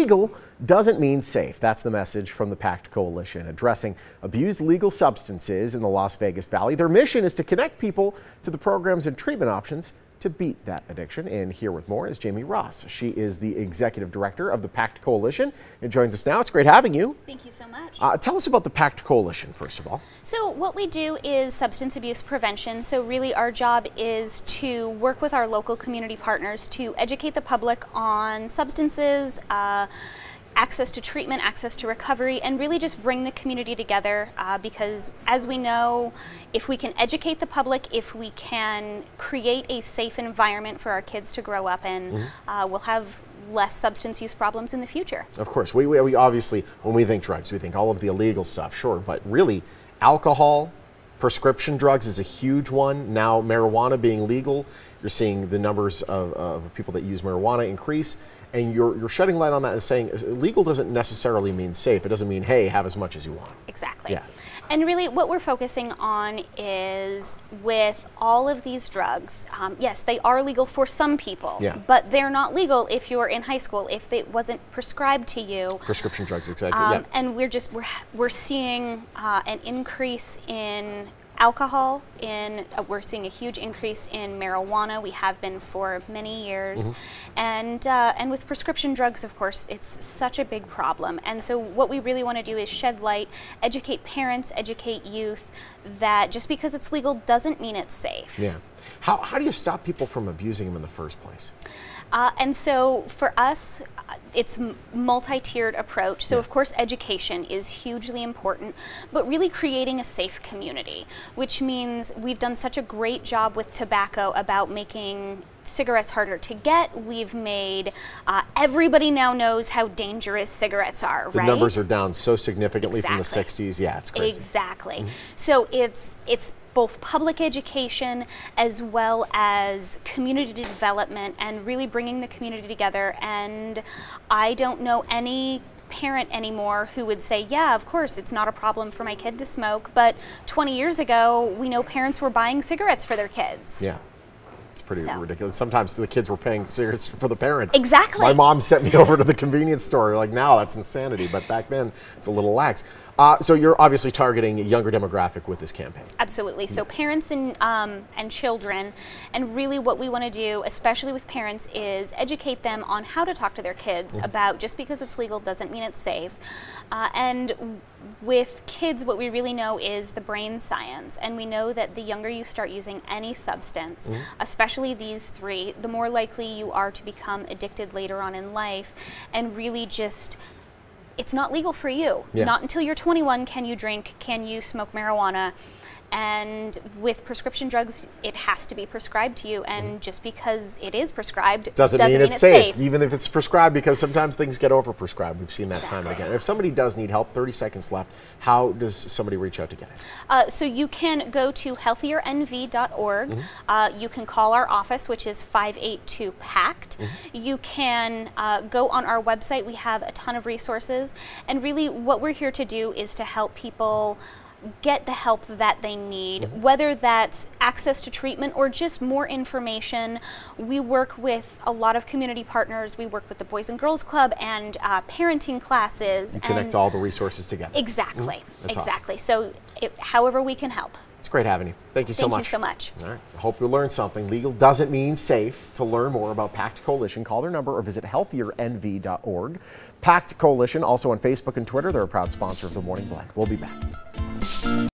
legal doesn't mean safe. That's the message from the PACT Coalition, addressing abused legal substances in the Las Vegas Valley. Their mission is to connect people to the programs and treatment options to beat that addiction. And here with more is Jamie Ross. She is the executive director of the PACT Coalition and joins us now. It's great having you. Thank you so much. Tell us about the PACT Coalition, first of all. So what we do is substance abuse prevention. So really our job is to work with our local community partners to educate the public on substances, access to treatment, access to recovery, and really just bring the community together because, as we know, if we can educate the public, if we can create a safe environment for our kids to grow up in, we'll have less substance use problems in the future. Of course. We obviously, when we think drugs, we think all of the illegal stuff, sure, but really alcohol, prescription drugs is a huge one. Now marijuana being legal, you're seeing the numbers of people that use marijuana increase. And you're shedding light on that and saying legal doesn't necessarily mean safe. It doesn't mean, hey, have as much as you want. Exactly. Yeah. And really what we're focusing on is with all of these drugs, yes, they are legal for some people, but they're not legal if you're in high school, if it wasn't prescribed to you. Prescription drugs, exactly. And we're seeing an increase in alcohol, we're seeing a huge increase in marijuana. We have been for many years. And with prescription drugs, of course, it's such a big problem. And so what we really want to do is shed light, educate parents, educate youth that just because it's legal doesn't mean it's safe. Yeah. How do you stop people from abusing them in the first place? And so for us, it's multi-tiered approach. So of course education is hugely important, but really creating a safe community, which means we've done such a great job with tobacco about making cigarettes harder to get. We've made, everybody now knows how dangerous cigarettes are, right? The numbers are down so significantly from the 60s. Yeah, it's crazy. Exactly. So it's both public education as well as community development and really bringing the community together. And I don't know any parent anymore who would say, yeah, of course, it's not a problem for my kid to smoke. But 20 years ago, we know parents were buying cigarettes for their kids. Yeah. It's pretty ridiculous. Sometimes the kids were paying cigarettes for the parents. Exactly. My mom sent me over to the convenience store. Like, now that's insanity, but back then it's a little lax. So you're obviously targeting a younger demographic with this campaign. Absolutely. So parents and children, and really what we want to do, especially with parents, is educate them on how to talk to their kids about just because it's legal doesn't mean it's safe. And with kids, what we really know is the brain science, and we know that the younger you start using any substance, especially these three, the more likely you are to become addicted later on in life. And really just, it's not legal for you. Not until you're 21 can you drink, can you smoke marijuana. And with prescription drugs, it has to be prescribed to you, and just because it is prescribed doesn't mean it's safe. Even if it's prescribed, because sometimes things get overprescribed. We've seen that time and again. If somebody does need help, 30 seconds left, how does somebody reach out to get it? So you can go to healthierNV.org. You can call our office, which is 582-PACT. You can go on our website. We have a ton of resources, and really what we're here to do is to help people get the help that they need, whether that's access to treatment or just more information. We work with a lot of community partners. We work with the Boys and Girls Club and parenting classes. You connect all the resources together. Exactly. Exactly. Awesome. So however we can help. It's great having you. Thank you so much. Thank you so much. All right. I hope you learned something. Legal doesn't mean safe. To learn more about PACT Coalition, call their number or visit healthierNV.org. PACT Coalition, also on Facebook and Twitter. They're a proud sponsor of The Morning Blend. We'll be back.